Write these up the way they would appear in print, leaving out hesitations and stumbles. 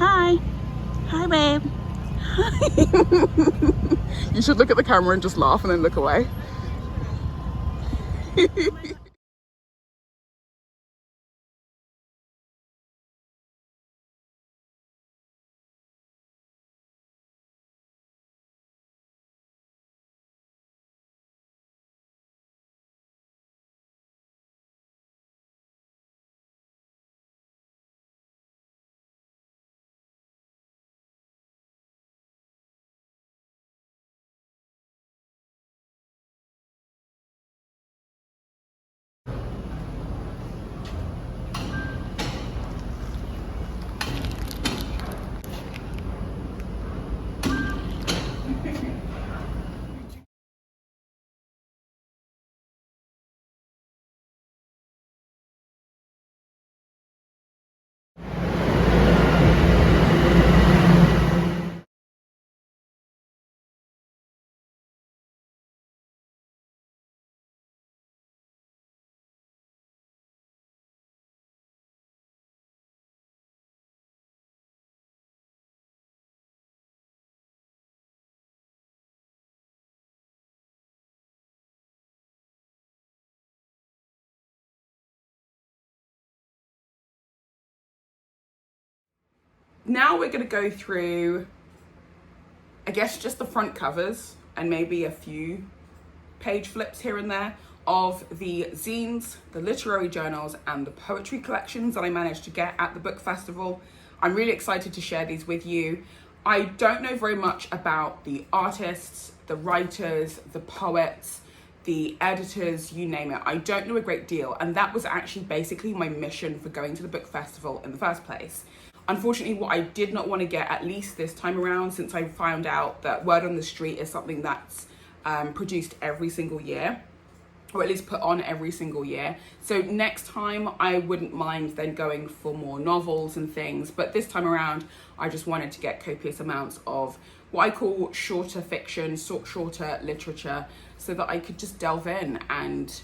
Hi. Hi, babe. Hi. You should look at the camera and just laugh and then look away. Now we're going to go through, I guess, just the front covers and maybe a few page flips here and there of the zines, the literary journals, and the poetry collections that I managed to get at the book festival. I'm really excited to share these with you. I don't know very much about the artists, the writers, the poets, the editors, you name it. I don't know a great deal, and that was actually basically my mission for going to the book festival in the first place. Unfortunately, what I did not want to get, at least this time around, since I found out that Word on the Street is something that's produced every single year, or at least put on every single year. So next time I wouldn't mind then going for more novels and things, but this time around I just wanted to get copious amounts of what I call shorter fiction, shorter literature, so that I could just delve in and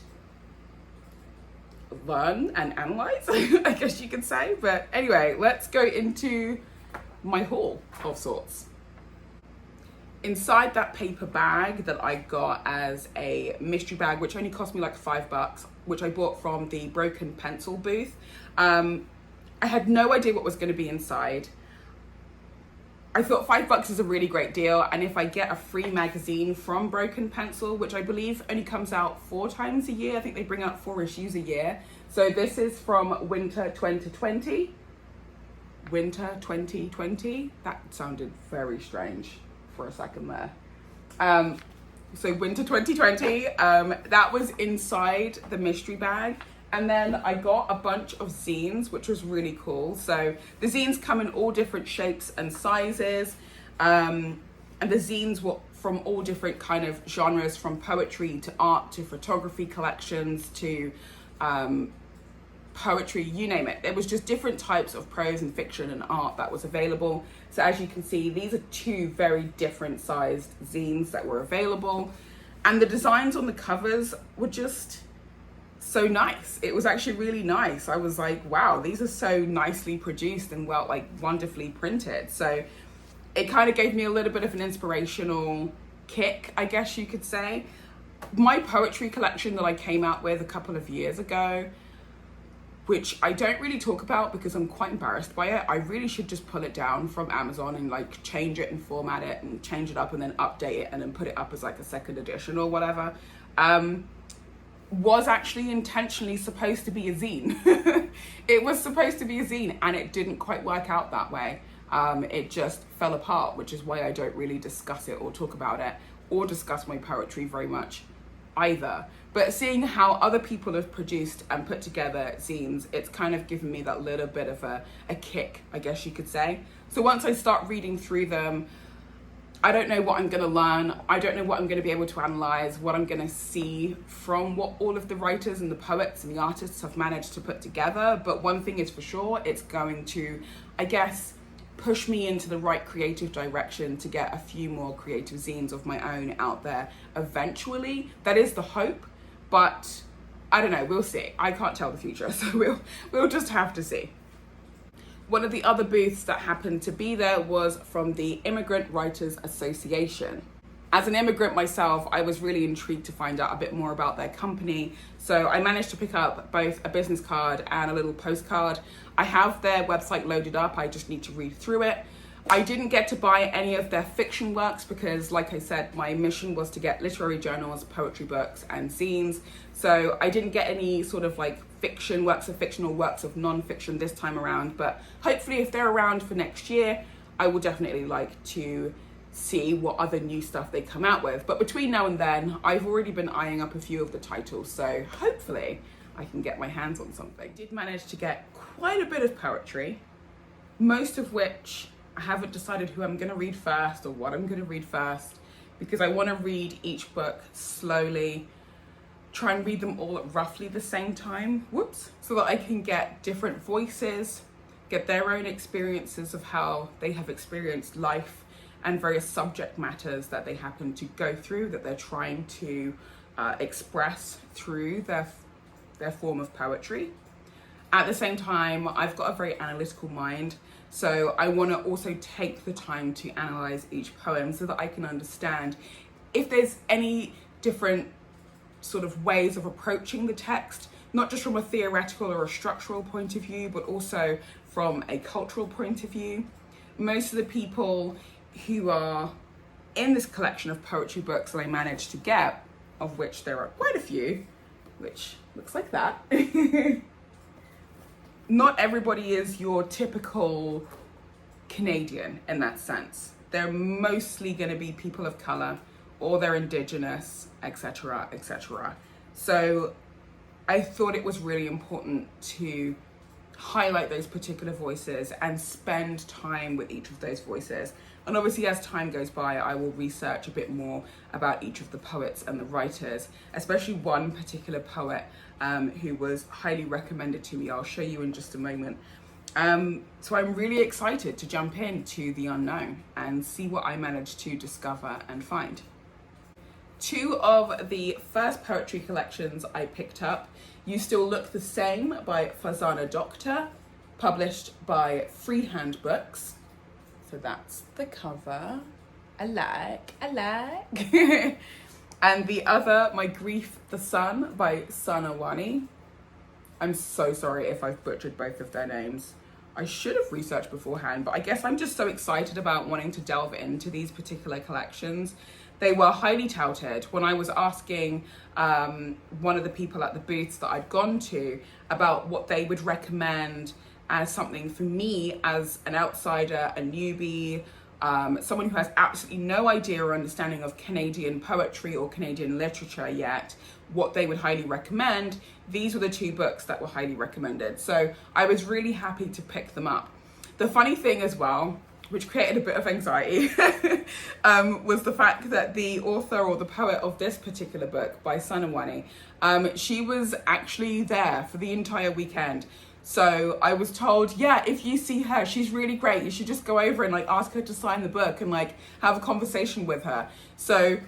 learn and analyze, I guess you could say. But anyway, let's go into my haul of sorts. Inside that paper bag that I got as a mystery bag, which only cost me like $5, which I bought from the Broken Pencil booth, I had no idea what was going to be inside. I thought $5 is a really great deal, and if I get a free magazine from Broken Pencil, which I believe only comes out 4 times a year, I think they bring out 4 issues a year. So this is from Winter 2020. Winter 2020? That sounded very strange for a second there. So Winter 2020, that was inside the mystery bag. And then I got a bunch of zines, which was really cool. So the zines come in all different shapes and sizes. And the zines were from all different kind of genres, from poetry to art to photography collections to poetry, you name it. There was just different types of prose and fiction and art that was available. So as you can see, these are 2 very different sized zines that were available. And the designs on the covers were just so nice. It was actually really nice. I was like, wow, these are so nicely produced and well, like wonderfully printed. So it kind of gave me a little bit of an inspirational kick, I guess you could say. My poetry collection that I came out with a couple of years ago, which I don't really talk about because I'm quite embarrassed by it. I really should just pull it down from Amazon and like change it and format it and change it up and then update it and then put it up as like a second edition or whatever. Was actually intentionally supposed to be a zine. It was supposed to be a zine, and it didn't quite work out that way. It just fell apart, which is why I don't really discuss it or talk about it or discuss my poetry very much either. But seeing how other people have produced and put together zines, it's kind of given me that little bit of a kick, I guess you could say. So once I start reading through them, I don't know what I'm going to learn. I don't know what I'm going to be able to analyze, what I'm going to see from what all of the writers and the poets and the artists have managed to put together. But one thing is for sure, it's going to, I guess, push me into the right creative direction to get a few more creative zines of my own out there eventually. That is the hope, but I don't know, we'll see. I can't tell the future, so we'll just have to see. One of the other booths that happened to be there was from the Immigrant Writers Association. As an immigrant myself, I was really intrigued to find out a bit more about their company. So I managed to pick up both a business card and a little postcard. I have their website loaded up, I just need to read through it. I didn't get to buy any of their fiction works because, like I said, my mission was to get literary journals, poetry books, and zines. So I didn't get any sort of like fiction, works of fiction or works of non-fiction this time around. But hopefully if they're around for next year, I will definitely like to see what other new stuff they come out with. But between now and then, I've already been eyeing up a few of the titles. So hopefully I can get my hands on something. I did manage to get quite a bit of poetry, most of which I haven't decided who I'm going to read first or what I'm going to read first, because I want to read each book slowly, try and read them all at roughly the same time, so that I can get different voices, get their own experiences of how they have experienced life and various subject matters that they happen to go through, that they're trying to express through their form of poetry. At the same time, I've got a very analytical mind, so I want to also take the time to analyze each poem so that I can understand if there's any different sort of ways of approaching the text, not just from a theoretical or a structural point of view, but also from a cultural point of view. Most of the people who are in this collection of poetry books that I managed to get, of which there are quite a few, which looks like that, not everybody is your typical Canadian in that sense. They're mostly going to be people of color, or they're indigenous, etc., etc. So I thought it was really important to highlight those particular voices and spend time with each of those voices. And obviously as time goes by, I will research a bit more about each of the poets and the writers, especially one particular poet who was highly recommended to me. I'll show you in just a moment. So I'm really excited to jump into the unknown and see what I managed to discover and find. Two of the first poetry collections I picked up, You Still Look the Same by Farzana Doctor, published by Freehand Books. So that's the cover. I like. And the other, My Grief the Sun by Sanna Wani. I'm so sorry if I've butchered both of their names. I should have researched beforehand, but I guess I'm just so excited about wanting to delve into these particular collections. They were highly touted. When I was asking one of the people at the booths that I'd gone to about what they would recommend as something for me as an outsider, a newbie, someone who has absolutely no idea or understanding of Canadian poetry or Canadian literature yet, what they would highly recommend, these were the two books that were highly recommended. So I was really happy to pick them up. The funny thing as well, which created a bit of anxiety, was the fact that the author or the poet of this particular book by Sanna Wani, she was actually there for the entire weekend. So I was told, yeah, if you see her, she's really great. You should just go over and like ask her to sign the book and like have a conversation with her. So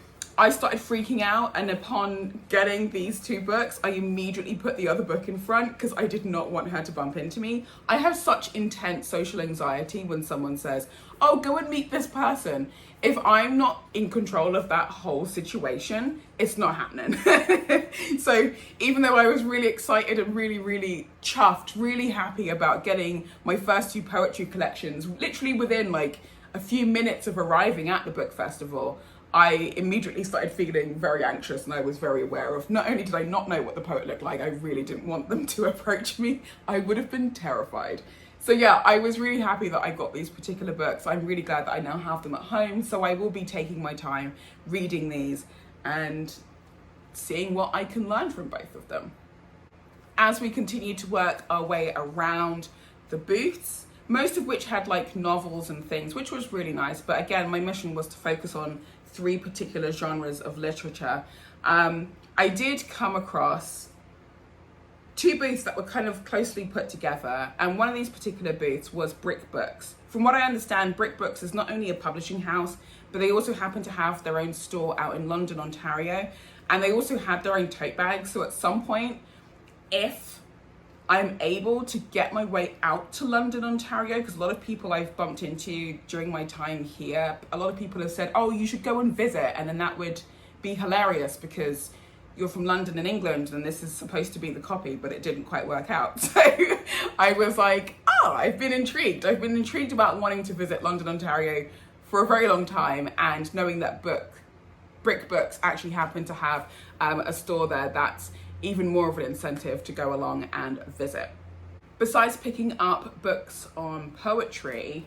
I started freaking out, and upon getting these two books, I immediately put the other book in front because I did not want her to bump into me. I have such intense social anxiety when someone says, oh, go and meet this person. If I'm not in control of that whole situation, it's not happening. So even though I was really excited and really chuffed, really happy about getting my first two poetry collections, literally within like a few minutes of arriving at the book festival, I immediately started feeling very anxious, and I was very aware of, not only did I not know what the poet looked like, I really didn't want them to approach me. I would have been terrified. So yeah, I was really happy that I got these particular books. I'm really glad that I now have them at home, so I will be taking my time reading these and seeing what I can learn from both of them. As we continue to work our way around the booths, most of which had like novels and things, which was really nice. But again, my mission was to focus on 3 particular genres of literature. I did come across 2 booths that were kind of closely put together, and one of these particular booths was Brick Books. From what I understand, Brick Books is not only a publishing house, but they also happen to have their own store out in London, Ontario, and they also had their own tote bags. So at some point, if I'm able to get my way out to London, Ontario, because a lot of people I've bumped into during my time here, a lot of people have said, oh, you should go and visit, and then that would be hilarious because you're from London in England and this is supposed to be the copy, but it didn't quite work out. So I was like, oh, I've been intrigued. I've been intrigued about wanting to visit London, Ontario for a very long time, and knowing that Brick Books actually happen to have a store there, that's even more of an incentive to go along and visit. Besides picking up books on poetry,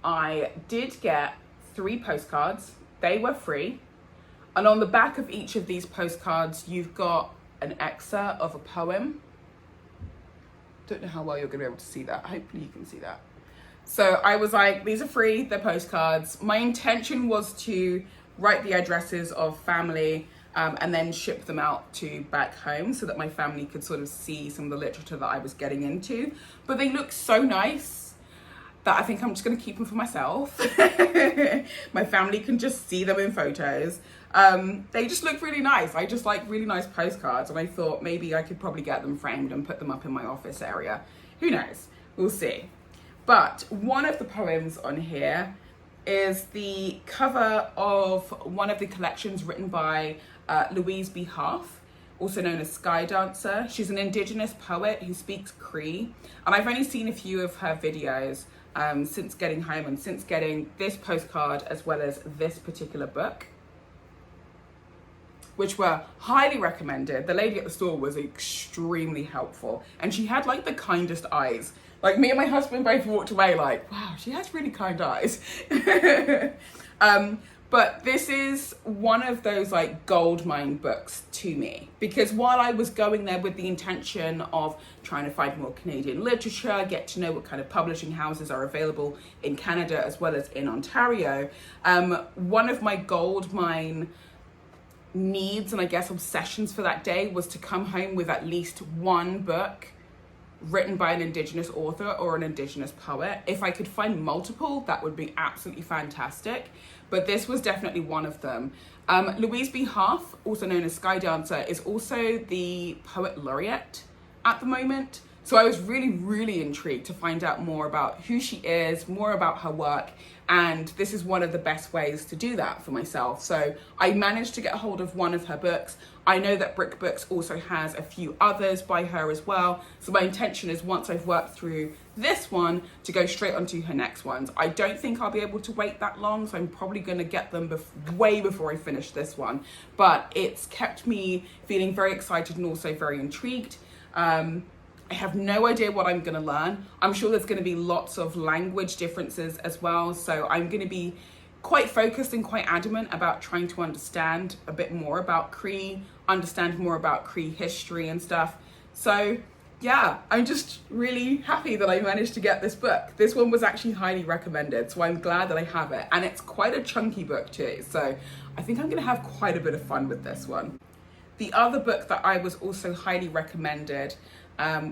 I did get 3 postcards. They were free. And on the back of each of these postcards, you've got an excerpt of a poem. Don't know how well you're gonna be able to see that. Hopefully you can see that. So I was like, these are free, they're postcards. My intention was to write the addresses of family and then ship them out to back home so that my family could sort of see some of the literature that I was getting into. But they look so nice that I think I'm just gonna keep them for myself. My family can just see them in photos. They just look really nice. I just like really nice postcards, and I thought maybe I could probably get them framed and put them up in my office area. Who knows? We'll see. But one of the poems on here is the cover of one of the collections written by Louise B. Halfe, also known as Sky Dancer. She's an Indigenous poet who speaks Cree, and I've only seen a few of her videos since getting home and since getting this postcard as well as this particular book, which were highly recommended. The lady at the store was extremely helpful, and she had like the kindest eyes. Like, me and my husband both walked away like, wow, she has really kind eyes. But this is one of those like gold mine books to me, because while I was going there with the intention of trying to find more Canadian literature, get to know what kind of publishing houses are available in Canada as well as in Ontario, one of my gold mine needs and I guess obsessions for that day was to come home with at least one book written by an Indigenous author or an Indigenous poet. If I could find multiple, that would be absolutely fantastic. But this was definitely one of them. Louise B. Halfe, also known as Sky Dancer, is also the poet laureate at the moment. So I was really, really intrigued to find out more about who she is, more about her work, and this is one of the best ways to do that for myself. So I managed to get a hold of one of her books. I know that Brick Books also has a few others by her as well. So my intention is, once I've worked through this one, to go straight onto her next ones. I don't think I'll be able to wait that long, so I'm probably gonna get them way before I finish this one. But it's kept me feeling very excited and also very intrigued. I have no idea what I'm going to learn. I'm sure there's going to be lots of language differences as well. So I'm going to be quite focused and quite adamant about trying to understand a bit more about Cree, understand more about Cree history and stuff. So yeah, I'm just really happy that I managed to get this book. This one was actually highly recommended, so I'm glad that I have it. And it's quite a chunky book too. So I think I'm going to have quite a bit of fun with this one. The other book that I was also highly recommended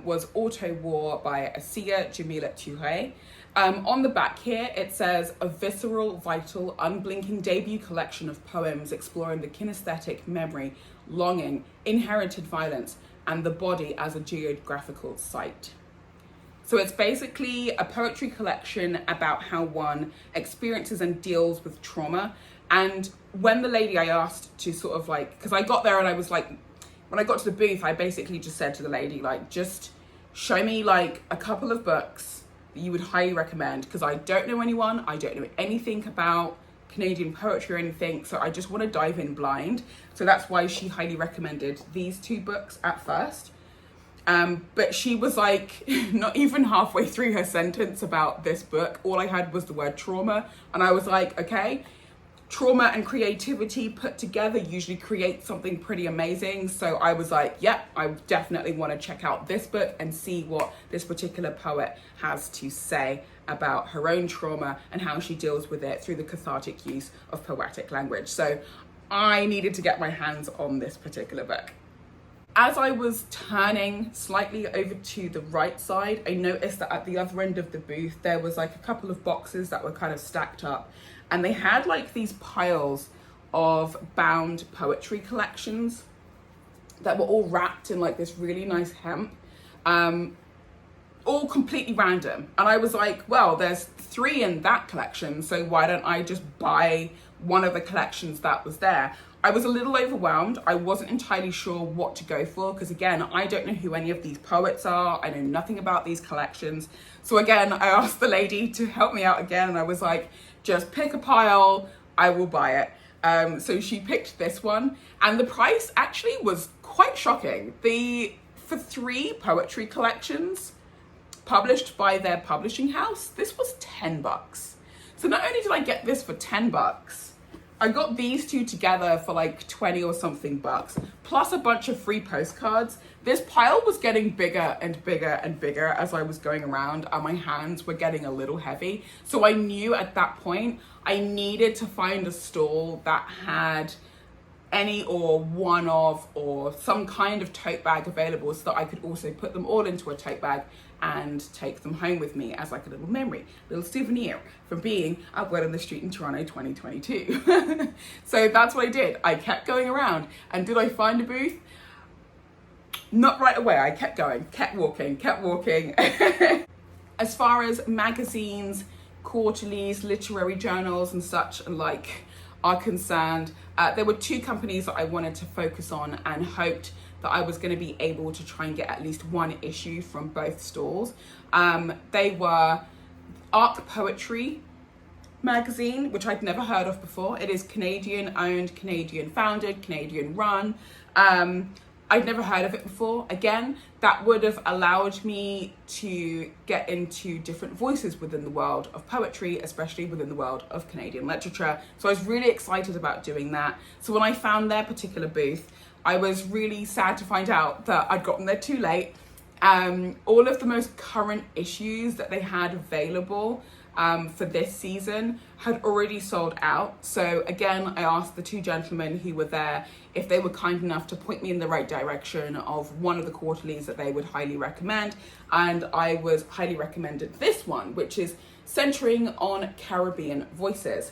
was Auto War by Assiyah, Jamilla, Touré. On the back here, it says, a visceral, vital, unblinking debut collection of poems exploring the kinesthetic, memory, longing, inherited violence, and the body as a geographical site. So it's basically a poetry collection about how one experiences and deals with trauma. And when the lady I asked to sort of like, because I got there and I was like, when I got to the booth, I basically just said to the lady, like, just show me like a couple of books that you would highly recommend, because I don't know anyone, I don't know anything about Canadian poetry or anything, so I just want to dive in blind. So that's why she highly recommended these 2 books at first. But she was like, not even halfway through her sentence about this book, all I had was the word trauma, and I was like, okay, trauma and creativity put together usually create something pretty amazing. So I was like, yep, I definitely want to check out this book and see what this particular poet has to say about her own trauma and how she deals with it through the cathartic use of poetic language. So I needed to get my hands on this particular book. As I was turning slightly over to the right side, I noticed that at the other end of the booth, there was like a couple of boxes that were kind of stacked up, and they had like these piles of bound poetry collections that were all wrapped in like this really nice hemp. all completely random. And I was like, well, there's 3 in that collection, so why don't I just buy one of the collections that was there? I was a little overwhelmed. I wasn't entirely sure what to go for because, again, I don't know who any of these poets are. I know nothing about these collections. So again, I asked the lady to help me out again, and I was like, just pick a pile, I will buy it. So she picked this one, and the price actually was quite shocking. For 3 poetry collections published by their publishing house, this was $10. So not only did I get this for $10, I got these 2 together for like 20 or something bucks, plus a bunch of free postcards. This pile was getting bigger and bigger and bigger as I was going around, and my hands were getting a little heavy. So I knew at that point I needed to find a stall that had any or one of or some kind of tote bag available so that I could also put them all into a tote bag and take them home with me as like a little memory, little souvenir from being at Word on the Street in Toronto 2022. So that's what I did. I kept going around, and did I find a booth? Not right away. I kept going, kept walking. As far as magazines, quarterlies, literary journals and such like are concerned, there were 2 companies that I wanted to focus on and hoped that I was going to be able to try and get at least 1 issue from both stalls. They were Arc Poetry magazine, which I'd never heard of before. It is Canadian owned, Canadian founded, Canadian run. I'd never heard of it before. Again, that would have allowed me to get into different voices within the world of poetry, especially within the world of Canadian literature. So I was really excited about doing that. So when I found their particular booth, I was really sad to find out that I'd gotten there too late. All of the most current issues that they had available for this season had already sold out. So again, I asked the 2 gentlemen who were there if they were kind enough to point me in the right direction of one of the quarterlies that they would highly recommend. And I was highly recommended this one, which is centering on Caribbean voices.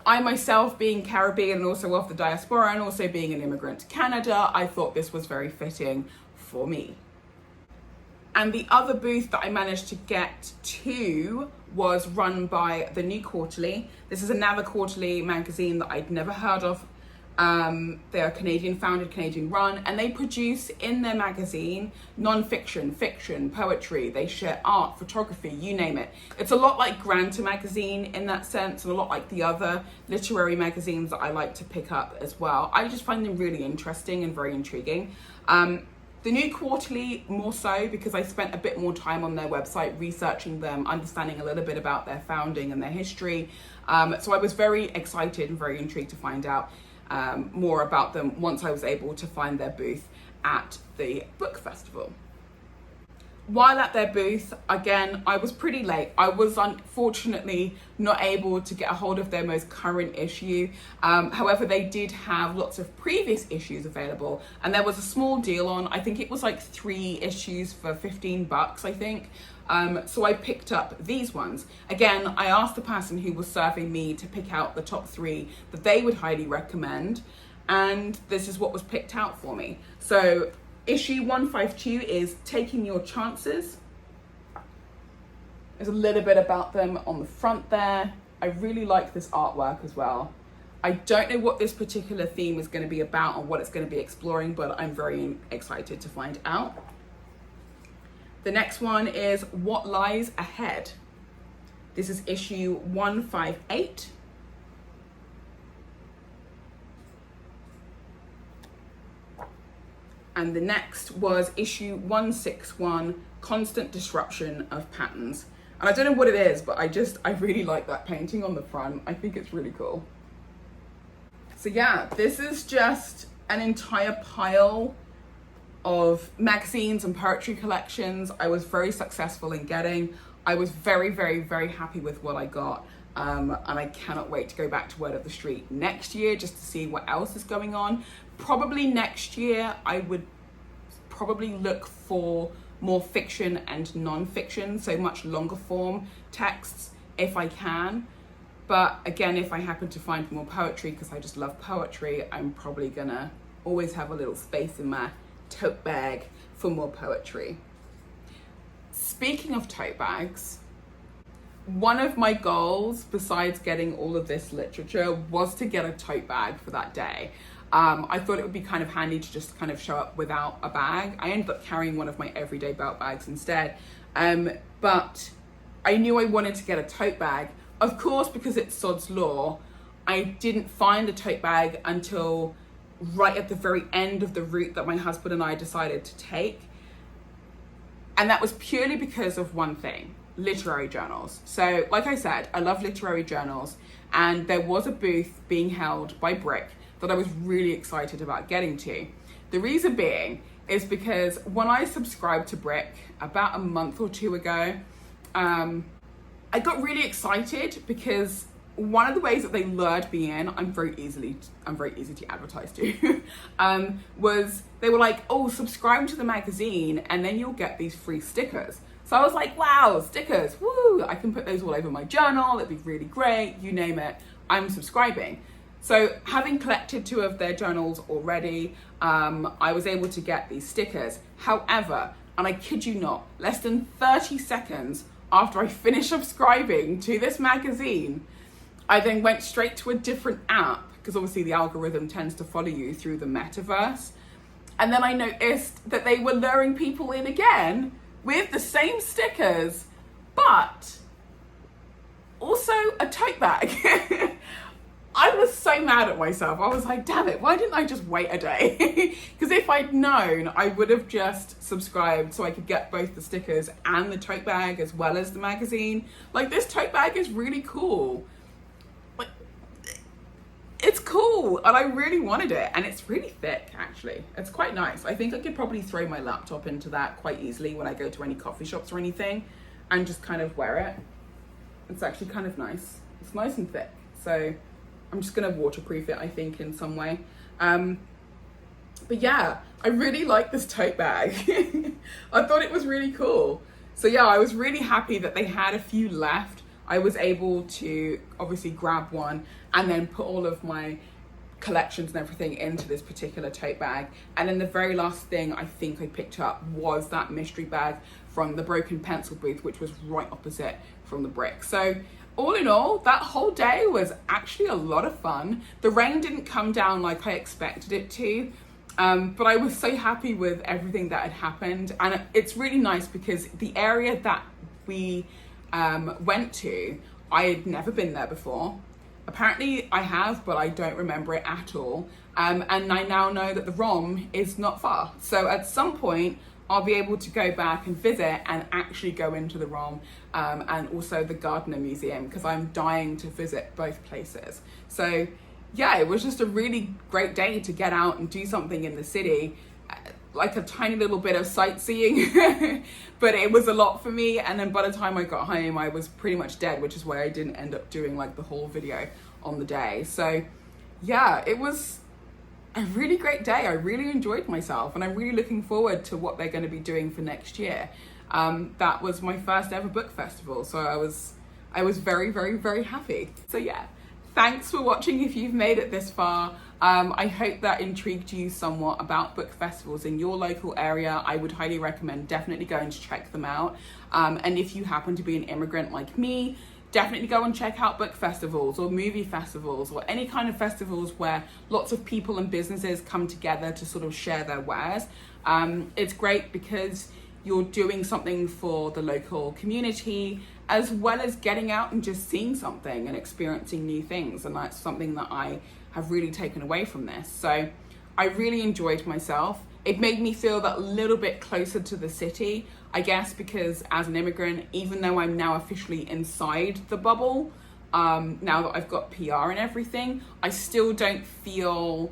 I myself, being Caribbean and also of the diaspora and also being an immigrant to Canada, I thought this was very fitting for me. And the other booth that I managed to get to was run by the New Quarterly. This is another quarterly magazine that I'd never heard of. They're Canadian founded, Canadian run, and they produce in their magazine nonfiction, fiction, poetry. They share art, photography, you name it. It's a lot like Granta magazine in that sense, and a lot like the other literary magazines that I like to pick up as well. I just find them really interesting and very intriguing. The New Quarterly more so because I spent a bit more time on their website researching them, understanding a little bit about their founding and their history. So I was very excited and very intrigued to find out more about them once I was able to find their booth at the book festival. While at their booth, again, I was pretty late. I was unfortunately not able to get a hold of their most current issue. However, they did have lots of previous issues available, and there was a small deal on, I think it was like 3 issues for $15, I think. So I picked up these ones. Again, I asked the person who was serving me to pick out the top 3 that they would highly recommend, and this is what was picked out for me. So issue 152 is Taking Your Chances. There's a little bit about them on the front there. I really like this artwork as well. I don't know what this particular theme is going to be about or what it's going to be exploring, but I'm very excited to find out. The next one is What Lies Ahead. This is issue 158. And the next was issue 161, Constant Disruption of Patterns. And I don't know what it is, but I really like that painting on the front. I think it's really cool. So yeah, this is just an entire pile of magazines and poetry collections I was very successful in getting. I was very, very, very happy with what I got. And I cannot wait to go back to Word of the Street next year just to see what else is going on. Probably next year, I would probably look for more fiction and non-fiction, so much longer form texts if I can. But again, if I happen to find more poetry, because I just love poetry, I'm probably gonna always have a little space in my tote bag for more poetry. speaking of tote bags, one of my goals, besides getting all of this literature, was to get a tote bag for that day. I thought it would be kind of handy to just kind of show up without a bag. I ended up carrying one of my everyday belt bags instead. But I knew I wanted to get a tote bag. Of course, because it's Sod's Law, I didn't find a tote bag until right at the very end of the route that my husband and I decided to take. And that was purely because of one thing: literary journals. So like I said, I love literary journals, and there was a booth being held by Brick that I was really excited about getting to. The reason being is because when I subscribed to Brick about a month or two ago, I got really excited because one of the ways that they lured me in, I'm very easy to advertise to, was they were like, oh, subscribe to the magazine and then you'll get these free stickers. So I was like, wow, stickers, woo, I can put those all over my journal, it'd be really great, you name it, I'm subscribing. So having collected 2 of their journals already, I was able to get these stickers. However, and I kid you not, less than 30 seconds after I finished subscribing to this magazine, I then went straight to a different app, because obviously the algorithm tends to follow you through the metaverse. And then I noticed that they were luring people in again with the same stickers, but also a tote bag. I was so mad at myself. I was like, damn it, why didn't I just wait a day? Because if I'd known, I would have just subscribed so I could get both the stickers and the tote bag as well as the magazine. Like, this tote bag is really cool. Like, it's cool, and I really wanted it, and it's really thick, actually. It's quite nice. I think I could probably throw my laptop into that quite easily when I go to any coffee shops or anything and just kind of wear it. It's actually kind of nice. It's nice and thick, so I'm just gonna waterproof it, I think, in some way. But yeah, I really like this tote bag. I thought it was really cool. So yeah, I was really happy that they had a few left. I was able to obviously grab one and then put all of my collections and everything into this particular tote bag. And then the very last thing I think I picked up was that mystery bag from the Broken Pencil booth, which was right opposite from the Brick. So all in all, that whole day was actually a lot of fun. The rain didn't come down like I expected it to, but I was so happy with everything that had happened. And it's really nice because the area that we went to, I had never been there before. Apparently I have, but I don't remember it at all. And I now know that the ROM is not far. So at some point, I'll be able to go back and visit and actually go into the ROM and also the Gardner Museum, because I'm dying to visit both places. So yeah, it was just a really great day to get out and do something in the city, like a tiny little bit of sightseeing, but it was a lot for me. And then by the time I got home, I was pretty much dead, which is why I didn't end up doing like the whole video on the day. So yeah, it was a really great day. I really enjoyed myself, and I'm really looking forward to what they're going to be doing for next year. That was my first ever book festival, so I was very, very, very happy. So yeah, thanks for watching if you've made it this far. I hope that intrigued you somewhat about book festivals in your local area. I would highly recommend definitely going to check them out. And if you happen to be an immigrant like me, definitely go and check out book festivals or movie festivals or any kind of festivals where lots of people and businesses come together to sort of share their wares. It's great because you're doing something for the local community, as well as getting out and just seeing something and experiencing new things. And that's something that I have really taken away from this. So I really enjoyed myself. It made me feel that little bit closer to the city, I guess, because as an immigrant, even though I'm now officially inside the bubble, now that I've got PR and everything, I still don't feel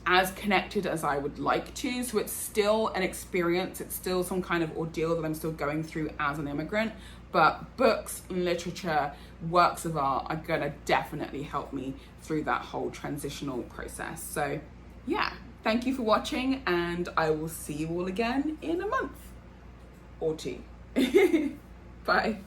as connected as I would like to. So it's still an experience. It's still some kind of ordeal that I'm still going through as an immigrant. But books, literature, works of art are gonna definitely help me through that whole transitional process. So yeah, thank you for watching, and I will see you all again in a month or two. Bye.